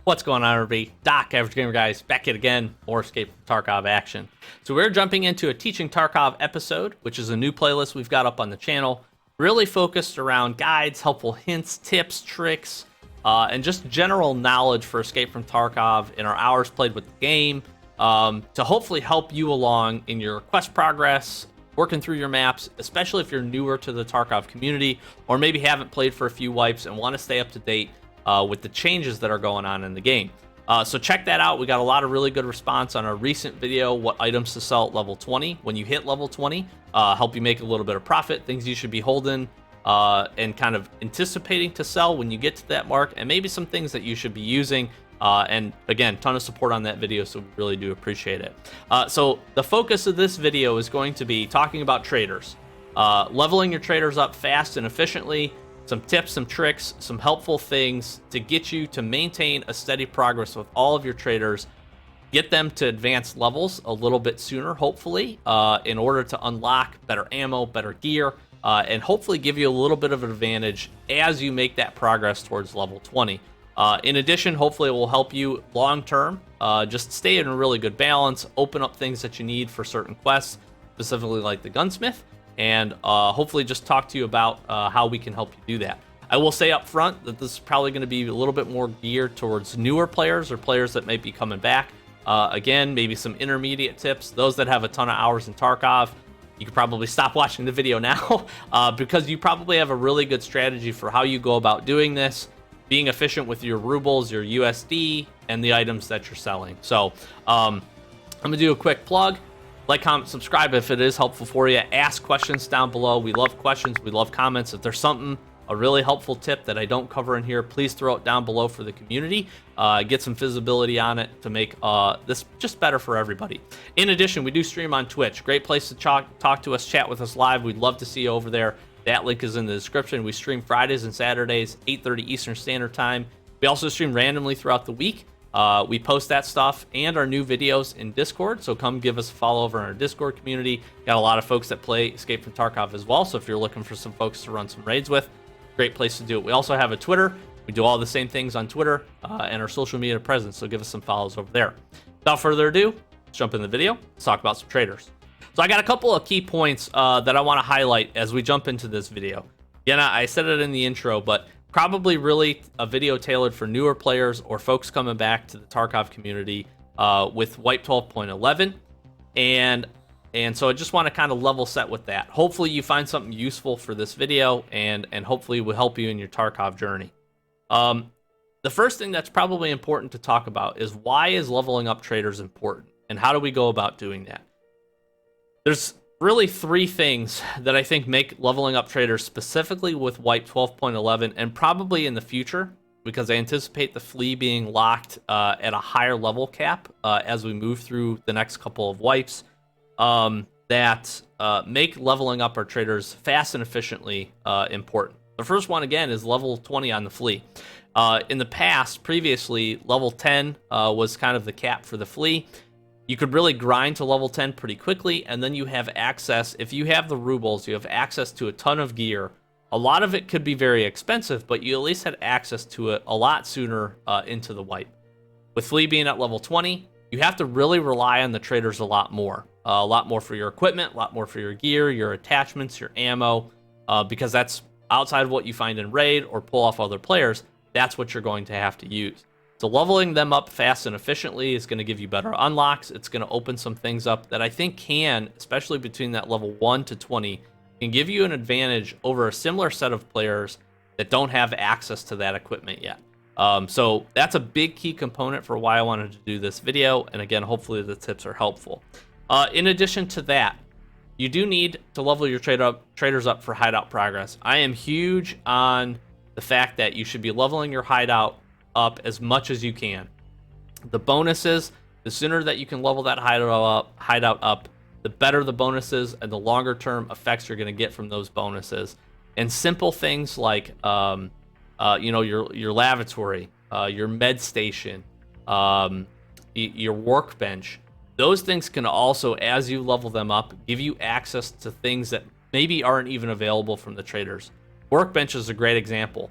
What's going on, everybody? Doc, Average Gamer Guys, back yet again, more Escape from Tarkov action. So we're jumping into a Teaching Tarkov episode, which is a new playlist we've got up on the channel, really focused around guides, helpful hints, tips, tricks, and just general knowledge for Escape from Tarkov in our hours played with the game, to hopefully help you along in your quest progress, working through your maps, especially if you're newer to the Tarkov community, or maybe haven't played for a few wipes and want to stay up to date with the changes that are going on in the game. So check that out. We got a lot of really good response on our recent video, what items to sell at level 20. When you hit level 20, help you make a little bit of profit, things you should be holding and kind of anticipating to sell when you get to that mark, and maybe some things that you should be using. And again, ton of support on that video, so we really do appreciate it. So the focus of this video is going to be talking about traders, leveling your traders up fast and efficiently, some tips, some tricks, some helpful things to get you to maintain a steady progress with all of your traders, get them to advanced levels a little bit sooner, hopefully, in order to unlock better ammo, better gear, and hopefully give you a little bit of an advantage as you make that progress towards level 20. In addition, hopefully it will help you long-term, just stay in a really good balance, open up things that you need for certain quests, specifically like the gunsmith, and hopefully just talk to you about how we can help you do that. I will say up front that this is probably going to be a little bit more geared towards newer players or players that might be coming back. Again, maybe some intermediate tips. Those that have a ton of hours in Tarkov, you could probably stop watching the video now because you probably have a really good strategy for how you go about doing this, being efficient with your rubles, your USD, and the items that you're selling. So I'm going to do a quick plug. Like, comment, subscribe if it is helpful for you. Ask questions down below. We love questions. We love comments. If there's something, a really helpful tip that I don't cover in here, please throw it down below for the community. Get some visibility on it to make this just better for everybody. In addition, we do stream on Twitch. Great place to talk to us, chat with us live. We'd love to see you over there. That link is in the description. We stream Fridays and Saturdays, 8:30 Eastern Standard Time. We also stream randomly throughout the week. We post that stuff and our new videos in Discord, so come give us a follow over in our Discord community. Got a lot of folks that play Escape from Tarkov as well, so if you're looking for some folks to run some raids with, great place to do it. We also have a Twitter. We do all the same things on Twitter and our social media presence, so give us some follows over there. Without further ado, let's jump in the video. Let's talk about some traders. So I got a couple of key points that I want to highlight as we jump into this video. Again, I said it in the intro, but probably really a video tailored for newer players or folks coming back to the Tarkov community with Wipe 12.11. And so I just want to kind of level set with that. Hopefully you find something useful for this video and hopefully will help you in your Tarkov journey. The first thing that's probably important to talk about is why is leveling up traders important and how do we go about doing that? There's really three things that I think make leveling up traders specifically with Wipe 12.11 and probably in the future, because I anticipate the flea being locked at a higher level cap as we move through the next couple of wipes, that make leveling up our traders fast and efficiently important. The first one, again, is level 20 on the flea. In the past, previously, level 10 was kind of the cap for the flea. You could really grind to level 10 pretty quickly, and then you have access, if you have the rubles, you have access to a ton of gear. A lot of it could be very expensive, but you at least had access to it a lot sooner into the wipe. With Flea being at level 20, you have to really rely on the traders a lot more for your equipment, a lot more for your gear, your attachments, your ammo, because that's outside of what you find in raid or pull off other players. That's what you're going to have to use. So leveling them up fast and efficiently is going to give you better unlocks. It's going to open some things up that I think can, especially between that level 1 to 20, can give you an advantage over a similar set of players that don't have access to that equipment yet. So that's a big key component for why I wanted to do this video. And again, hopefully the tips are helpful. In addition to that, you do need to level your traders up for hideout progress. I am huge on the fact that you should be leveling your hideout up as much as you can. The bonuses, the sooner that you can level that hideout up, the better the bonuses and the longer term effects you're going to get from those bonuses. And simple things like your lavatory, your med station, your workbench, those things can also, as you level them up, give you access to things that maybe aren't even available from the traders. Workbench is a great example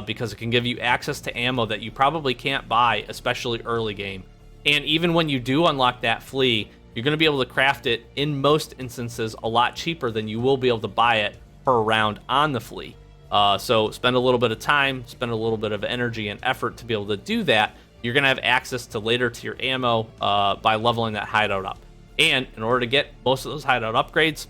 because it can give you access to ammo that you probably can't buy, especially early game. And even when you do unlock that flea, you're going to be able to craft it in most instances a lot cheaper than you will be able to buy it per round on the flea. So spend a little bit of time, spend a little bit of energy and effort to be able to do that. You're going to have access to later tier ammo by leveling that hideout up. And in order to get most of those hideout upgrades,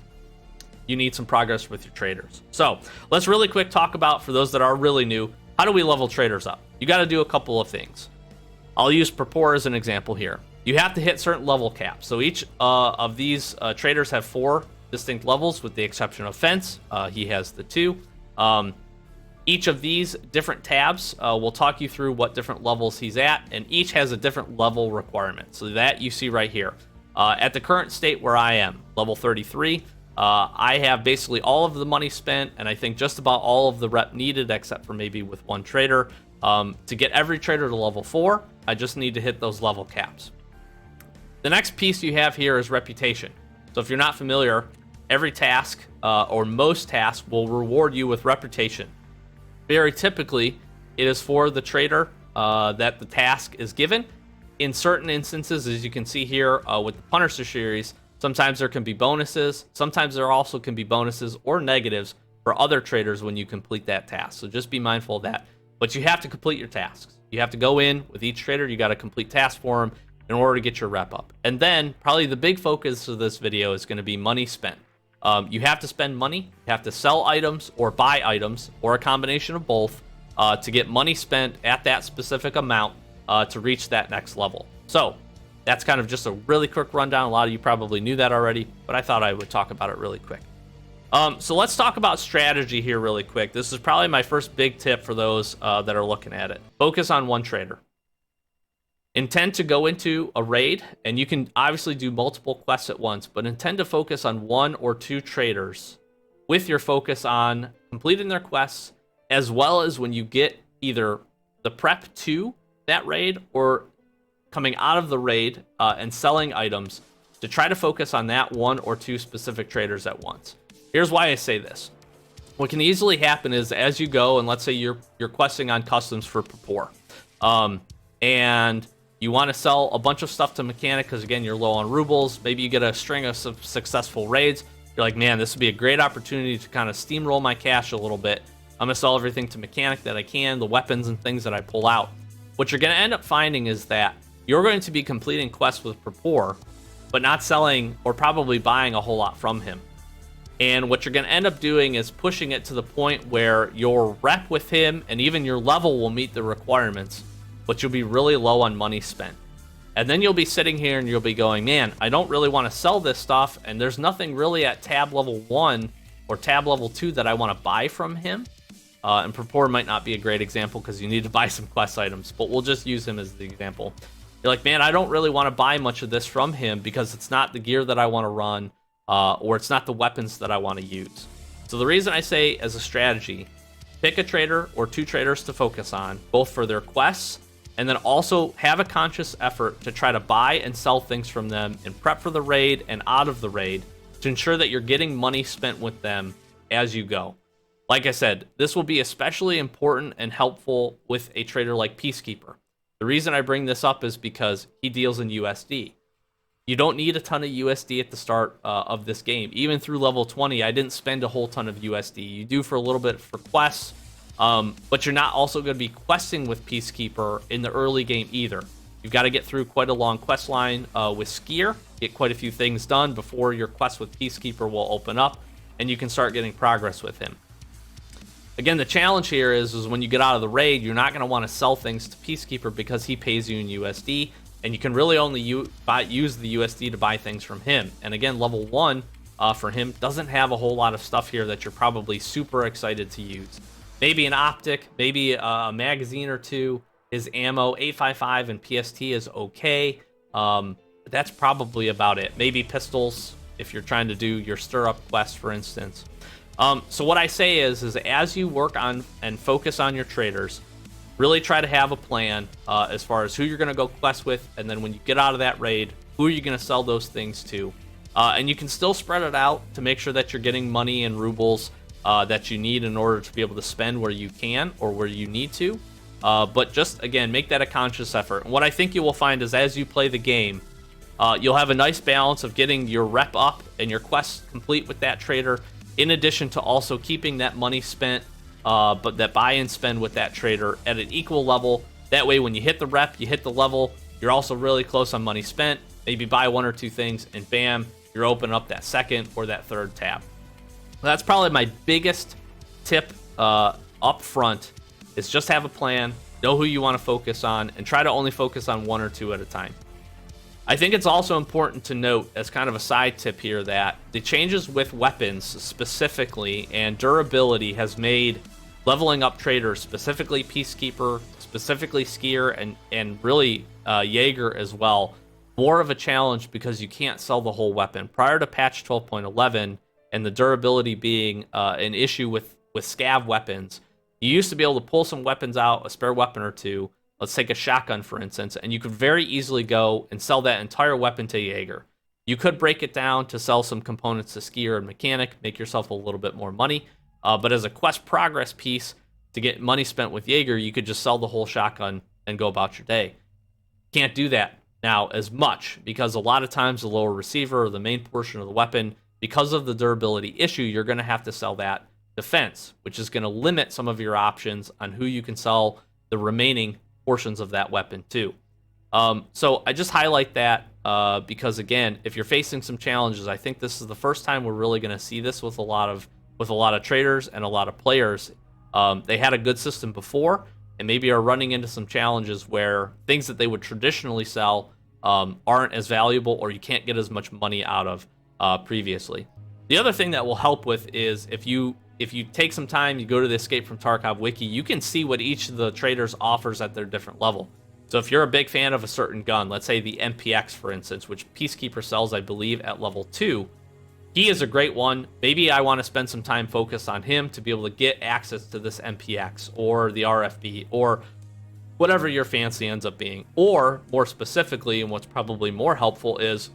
you need some progress with your traders. So let's really quick talk about, for those that are really new, how do we level traders up? You got to do a couple of things. I'll use Purpur as an example here. You have to hit certain level caps. So each of these traders have 4 distinct levels, with the exception of Fence. He has the 2. Each of these different tabs will talk you through what different levels he's at, and each has a different level requirement. So that you see right here. At the current state where I am, level 33, I have basically all of the money spent, and I think just about all of the rep needed, except for maybe with one trader. To get every trader to level 4, I just need to hit those level caps. The next piece you have here is reputation. So if you're not familiar, every task or most tasks will reward you with reputation. Very typically, it is for the trader that the task is given. In certain instances, as you can see here with the Punisher series, sometimes there can be bonuses. Sometimes there also can be bonuses or negatives for other traders when you complete that task. So just be mindful of that. But you have to complete your tasks. You have to go in with each trader. You got to complete tasks for them in order to get your rep up. And then probably the big focus of this video is going to be money spent. You have to spend money. You have to sell items or buy items or a combination of both to get money spent at that specific amount to reach that next level. So that's kind of just a really quick rundown. A lot of you probably knew that already, but I thought I would talk about it really quick. So let's talk about strategy here really quick. This is probably my first big tip for those that are looking at it. Focus on one trader. Intend to go into a raid, and you can obviously do multiple quests at once, but intend to focus on 1 or 2 traders with your focus on completing their quests, as well as when you get either the prep to that raid or coming out of the raid and selling items, to try to focus on that 1 or 2 specific traders at once. Here's why I say this. What can easily happen is, as you go, and let's say you're questing on customs for Purpur, and you want to sell a bunch of stuff to Mechanic because, again, you're low on rubles. Maybe you get a string of successful raids. You're like, man, this would be a great opportunity to kind of steamroll my cash a little bit. I'm going to sell everything to Mechanic that I can, the weapons and things that I pull out. What you're going to end up finding is that you're going to be completing quests with Purpur, but not selling or probably buying a whole lot from him. And what you're going to end up doing is pushing it to the point where your rep with him and even your level will meet the requirements, but you'll be really low on money spent. And then you'll be sitting here and you'll be going, man, I don't really want to sell this stuff, and there's nothing really at tab level 1 or tab level 2 that I want to buy from him. And Purpur might not be a great example because you need to buy some quest items, but we'll just use him as the example. You're like, man, I don't really want to buy much of this from him because it's not the gear that I want to run, or it's not the weapons that I want to use. So the reason I say, as a strategy, pick a trader or 2 traders to focus on, both for their quests, and then also have a conscious effort to try to buy and sell things from them in prep for the raid and out of the raid to ensure that you're getting money spent with them as you go. Like I said, this will be especially important and helpful with a trader like Peacekeeper. The reason I bring this up is because he deals in USD. You don't need a ton of USD at the start of this game. Even through level 20, I didn't spend a whole ton of USD. You do for a little bit for quests, but you're not also going to be questing with Peacekeeper in the early game either. You've got to get through quite a long quest line with Skier, get quite a few things done before your quest with Peacekeeper will open up, and you can start getting progress with him. Again, the challenge here is when you get out of the raid, you're not going to want to sell things to Peacekeeper because he pays you in USD, and you can really only use the USD to buy things from him. And again, level 1 for him doesn't have a whole lot of stuff here that you're probably super excited to use. Maybe an optic, maybe a magazine or 2. His ammo, 855 and PST is okay. But that's probably about it. Maybe pistols if you're trying to do your stir-up quest, for instance. So what I say is as you work on and focus on your traders, really try to have a plan as far as who you're going to go quest with, and then when you get out of that raid, who are you going to sell those things to? And you can still spread it out to make sure that you're getting money and rubles that you need in order to be able to spend where you can or where you need to. But just, again, make that a conscious effort. And what I think you will find is as you play the game, you'll have a nice balance of getting your rep up and your quests complete with that trader, in addition to also keeping that money spent, but that buy and spend with that trader at an equal level. That way, when you hit the rep, you hit the level, you're also really close on money spent. Maybe buy one or two things, and bam, you're opening up that second or that third tab. That's probably my biggest tip up front, is just have a plan, know who you want to focus on, and try to only focus on one or two at a time. I think it's also important to note, as kind of a side tip here, that the changes with weapons specifically and durability has made leveling up traders, specifically Peacekeeper, specifically Skier, and really Jaeger as well, more of a challenge because you can't sell the whole weapon. Prior to patch 12.11 and the durability being an issue with scav weapons, you used to be able to pull some weapons out, a spare weapon or two. Let's take a shotgun, for instance, and you could very easily go and sell that entire weapon to Jaeger. You could break it down to sell some components to Skier and Mechanic, make yourself a little bit more money. But as a quest progress piece to get money spent with Jaeger, you could just sell the whole shotgun and go about your day. Can't do that now as much because a lot of times the lower receiver or the main portion of the weapon, because of the durability issue, you're going to have to sell that defense, which is going to limit some of your options on who you can sell the remaining portions of that weapon to. So I just highlight that because, again, if you're facing some challenges, I think this is the first time we're really going to see this with a lot of traders and a lot of players. They had a good system before and maybe are running into some challenges where things that they would traditionally sell aren't as valuable, or you can't get as much money out of previously. The other thing that will help with is if you take some time, you go to the Escape from Tarkov wiki, you can see what each of the traders offers at their different level. So if you're a big fan of a certain gun, let's say the MPX, for instance, which Peacekeeper sells, I believe, at level 2, he is a great one. Maybe I want to spend some time focused on him to be able to get access to this MPX or the RFB or whatever your fancy ends up being. Or, more specifically, and what's probably more helpful is,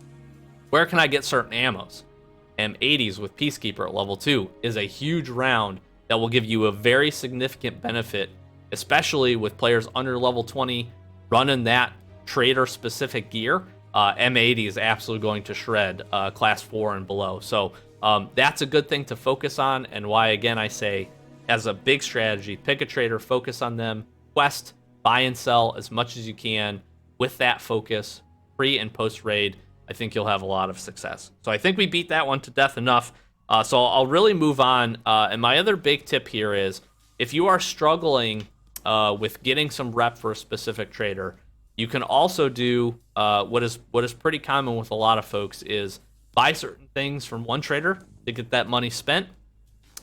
where can I get certain ammos? M80s with Peacekeeper at level 2 is a huge round that will give you a very significant benefit, especially with players under level 20 running that trader-specific gear. M80 is absolutely going to shred class 4 and below. So that's a good thing to focus on, and why, again, I say, as a big strategy, pick a trader, focus on them, quest, buy and sell as much as you can with that focus, pre and post-raid. I think you'll have a lot of success. So I think we beat that one to death enough. So I'll really move on. And my other big tip here is, if you are struggling with getting some rep for a specific trader, you can also do what is pretty common with a lot of folks, is buy certain things from one trader to get that money spent,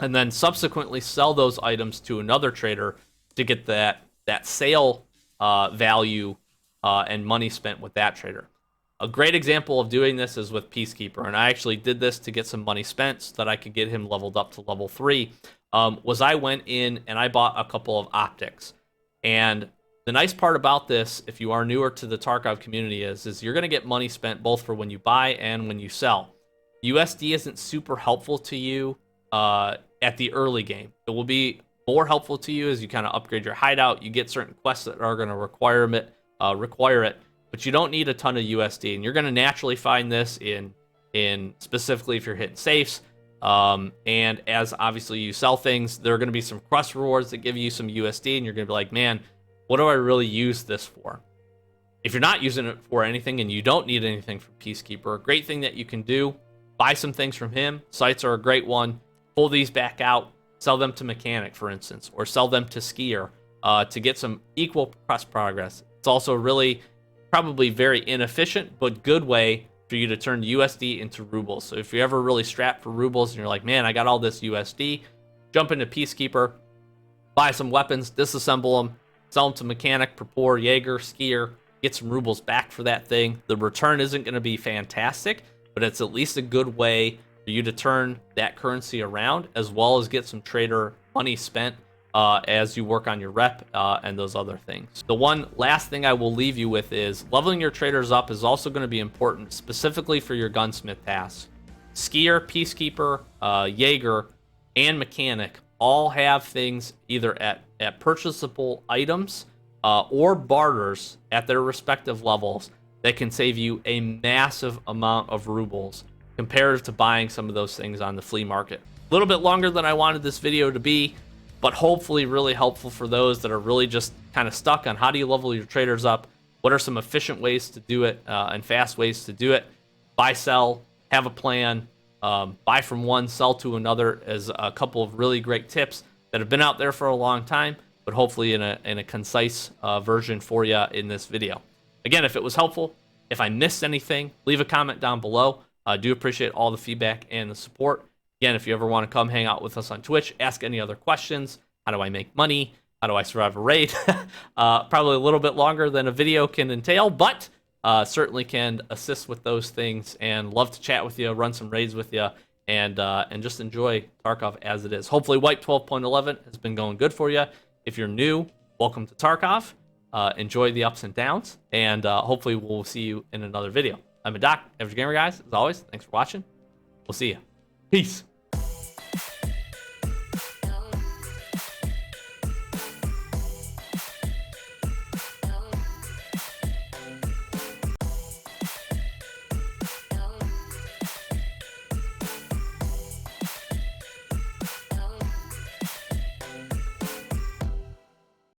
and then subsequently sell those items to another trader to get that sale value and money spent with that trader. A great example of doing this is with Peacekeeper, and I actually did this to get some money spent so that I could get him leveled up to level 3, was I went in and I bought a couple of optics. And the nice part about this, if you are newer to the Tarkov community, is you're going to get money spent both for when you buy and when you sell. USD isn't super helpful to you at the early game. It will be more helpful to you as you kind of upgrade your hideout. You get certain quests that are going to require it, but you don't need a ton of USD, and you're going to naturally find this in specifically if you're hitting safes. And as obviously you sell things, there are going to be some quest rewards that give you some USD, and you're going to be like, man, what do I really use this for? If you're not using it for anything and you don't need anything from Peacekeeper, a great thing that you can do, buy some things from him. Sites are a great one. Pull these back out, sell them to Mechanic, for instance, or sell them to Skier to get some equal quest progress. It's also really probably very inefficient, but good way for you to turn USD into rubles. So if you're ever really strapped for rubles and you're like, man, I got all this USD, jump into Peacekeeper, buy some weapons, disassemble them, sell them to Mechanic, Prepor, Jaeger, Skier, get some rubles back for that thing. The return isn't going to be fantastic, but it's at least a good way for you to turn that currency around, as well as get some trader money spent as you work on your rep and those other things. The one last thing I will leave you with is leveling your traders up is also going to be important, specifically for your gunsmith tasks. Skier, Peacekeeper, Jaeger, and mechanic all have things either at purchasable items or barters at their respective levels that can save you a massive amount of rubles compared to buying some of those things on the flea market. A little bit longer than I wanted this video to be, but hopefully really helpful for those that are really just kind of stuck on how do you level your traders up, what are some efficient ways to do it and fast ways to do it. Buy, sell, have a plan, buy from one, sell to another, as a couple of really great tips that have been out there for a long time, but hopefully in a concise version for you in this video. Again, if it was helpful, if I missed anything, leave a comment down below. I do appreciate all the feedback and the support. Again, if you ever want to come hang out with us on Twitch, ask any other questions. How do I make money? How do I survive a raid? Probably a little bit longer than a video can entail, but certainly can assist with those things, and love to chat with you, run some raids with you, and just enjoy Tarkov as it is. Hopefully Wipe 12.11 has been going good for you. If you're new, welcome to Tarkov. Enjoy the ups and downs, and hopefully we'll see you in another video. I'm a Doc, Average Gamer, guys. As always, thanks for watching. We'll see you. Peace.